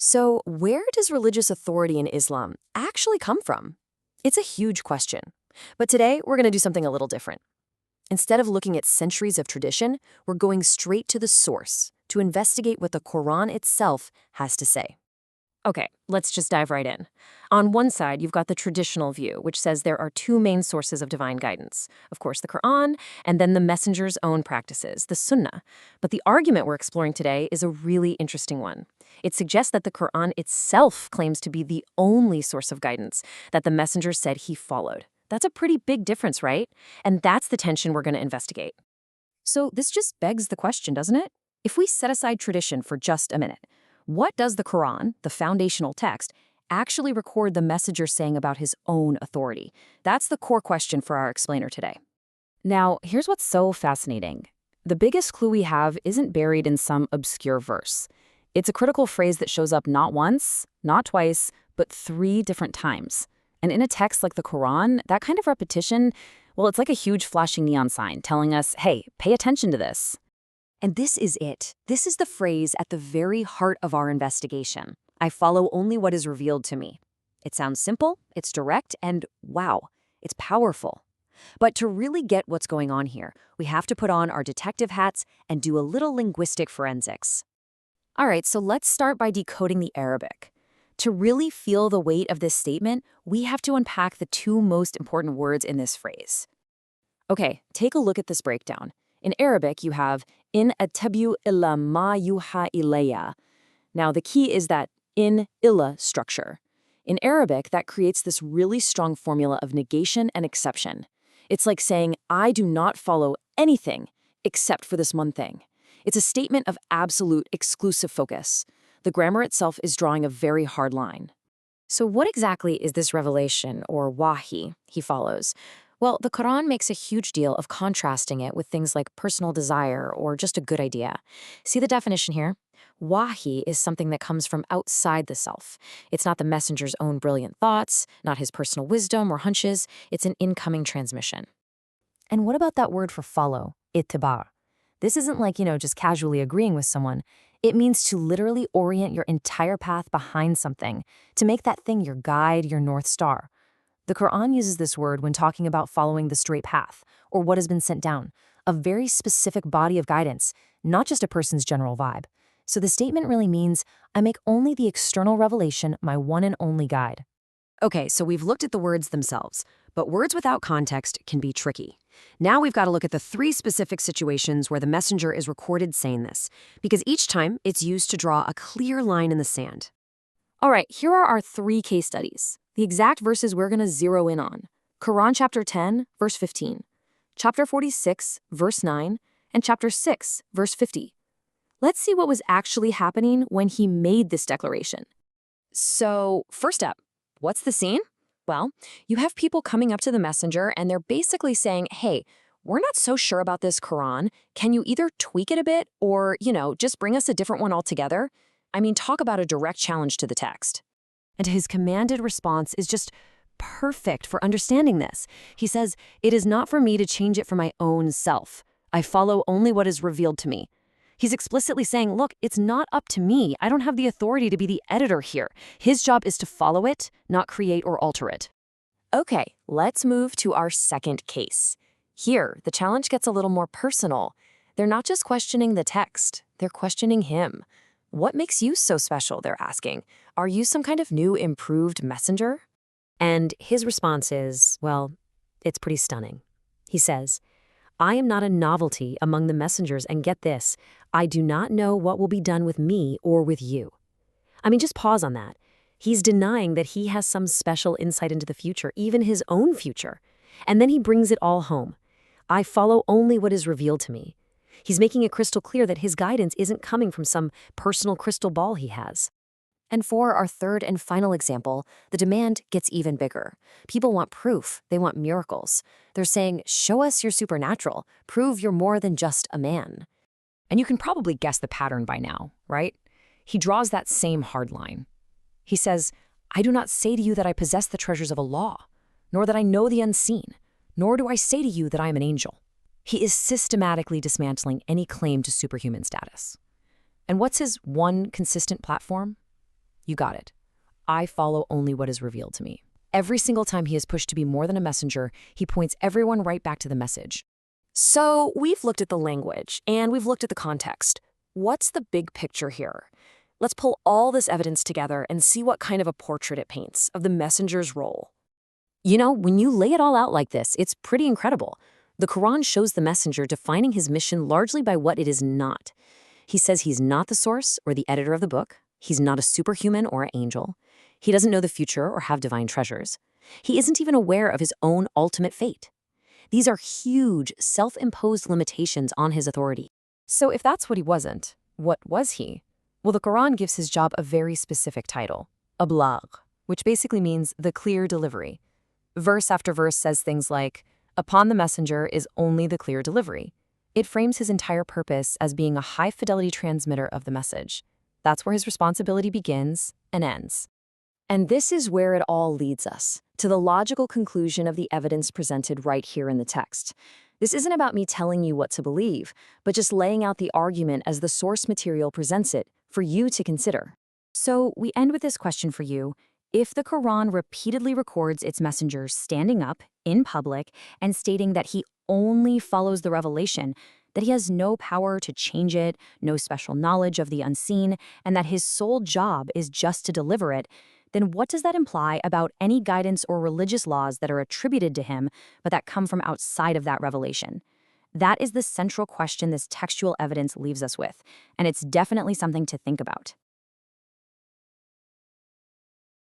So, where does religious authority in Islam actually come from? It's a huge question. But today, we're going to do something a little different. Instead of looking at centuries of tradition, we're going straight to the source to investigate what the Quran itself has to say. Okay, let's just dive right in. On one side, you've got the traditional view, which says there are two main sources of divine guidance. Of course, the Quran, and then the messenger's own practices, the Sunnah. But the argument we're exploring today is a really interesting one. It suggests that the Quran itself claims to be the only source of guidance that the messenger said he followed. That's a pretty big difference, right? And that's the tension we're going to investigate. So this just begs the question, doesn't it? If we set aside tradition for just a minute, what does the Quran, the foundational text, actually record the messenger saying about his own authority? That's the core question for our explainer today. Now, here's what's so fascinating. The biggest clue we have isn't buried in some obscure verse. It's a critical phrase that shows up not once, not twice, but 3 different times. And in a text like the Quran, that kind of repetition, well, it's like a huge flashing neon sign telling us, hey, pay attention to this. And this is it. This is the phrase at the very heart of our investigation. I follow only what is revealed to me. It sounds simple, it's direct, and wow, it's powerful. But to really get what's going on here, we have to put on our detective hats and do a little linguistic forensics. All right, so let's start by decoding the Arabic. To really feel the weight of this statement, we have to unpack the 2 most important words in this phrase. Okay, take a look at this breakdown. In Arabic, you have in attabi'u illa ma yuha ilayya. Now, the key is that in illa structure. In Arabic, that creates this really strong formula of negation and exception. It's like saying, I do not follow anything except for this one thing. It's a statement of absolute exclusive focus. The grammar itself is drawing a very hard line. So what exactly is this revelation, or wahi, he follows? Well, the Quran makes a huge deal of contrasting it with things like personal desire or just a good idea. See the definition here? Wahi is something that comes from outside the self. It's not the messenger's own brilliant thoughts, not his personal wisdom or hunches. It's an incoming transmission. And what about that word for follow, ittiba'? This isn't like, just casually agreeing with someone. It means to literally orient your entire path behind something, to make that thing your guide, your North Star. The Quran uses this word when talking about following the straight path, or what has been sent down, a very specific body of guidance, not just a person's general vibe. So the statement really means, I make only the external revelation my one and only guide. Okay, so we've looked at the words themselves, but words without context can be tricky. Now we've got to look at the 3 specific situations where the messenger is recorded saying this, because each time it's used to draw a clear line in the sand. All right, here are our 3 case studies. The exact verses we're going to zero in on. Quran chapter 10, verse 15, chapter 46, verse 9, and chapter 6, verse 50. Let's see what was actually happening when he made this declaration. So, first up, what's the scene? Well, you have people coming up to the messenger and they're basically saying, hey, we're not so sure about this Quran. Can you either tweak it a bit or, just bring us a different one altogether? I mean, talk about a direct challenge to the text. And his commanded response is just perfect for understanding this. He says, it is not for me to change it for my own self. I follow only what is revealed to me. He's explicitly saying, look, it's not up to me. I don't have the authority to be the editor here. His job is to follow it, not create or alter it. Okay, let's move to our second case. Here, the challenge gets a little more personal. They're not just questioning the text, they're questioning him. What makes you so special, they're asking. Are you some kind of new, improved messenger? And his response is, well, it's pretty stunning. He says, I am not a novelty among the messengers, and get this, I do not know what will be done with me or with you. I mean, just pause on that. He's denying that he has some special insight into the future, even his own future. And then he brings it all home. I follow only what is revealed to me. He's making it crystal clear that his guidance isn't coming from some personal crystal ball he has. And for our third and final example, the demand gets even bigger. People want proof. They want miracles. They're saying, show us your supernatural. Prove you're more than just a man. And you can probably guess the pattern by now, right? He draws that same hard line. He says, I do not say to you that I possess the treasures of Allah, nor that I know the unseen, nor do I say to you that I am an angel. He is systematically dismantling any claim to superhuman status. And what's his one consistent platform? You got it. I follow only what is revealed to me. Every single time he is pushed to be more than a messenger, he points everyone right back to the message. So we've looked at the language, and we've looked at the context. What's the big picture here? Let's pull all this evidence together and see what kind of a portrait it paints of the messenger's role. You know, when you lay it all out like this, it's pretty incredible. The Quran shows the messenger defining his mission largely by what it is not. He says he's not the source or the editor of the book. He's not a superhuman or an angel. He doesn't know the future or have divine treasures. He isn't even aware of his own ultimate fate. These are huge, self-imposed limitations on his authority. So if that's what he wasn't, what was he? Well, the Quran gives his job a very specific title, ablagh, which basically means the clear delivery. Verse after verse says things like, upon the messenger is only the clear delivery. It frames his entire purpose as being a high-fidelity transmitter of the message. That's where his responsibility begins and ends. And this is where it all leads us, to the logical conclusion of the evidence presented right here in the text. This isn't about me telling you what to believe, but just laying out the argument as the source material presents it for you to consider. So we end with this question for you. If the Quran repeatedly records its messengers standing up in public and stating that he only follows the revelation, that he has no power to change it, no special knowledge of the unseen, and that his sole job is just to deliver it, then what does that imply about any guidance or religious laws that are attributed to him, but that come from outside of that revelation? That is the central question this textual evidence leaves us with, and it's definitely something to think about.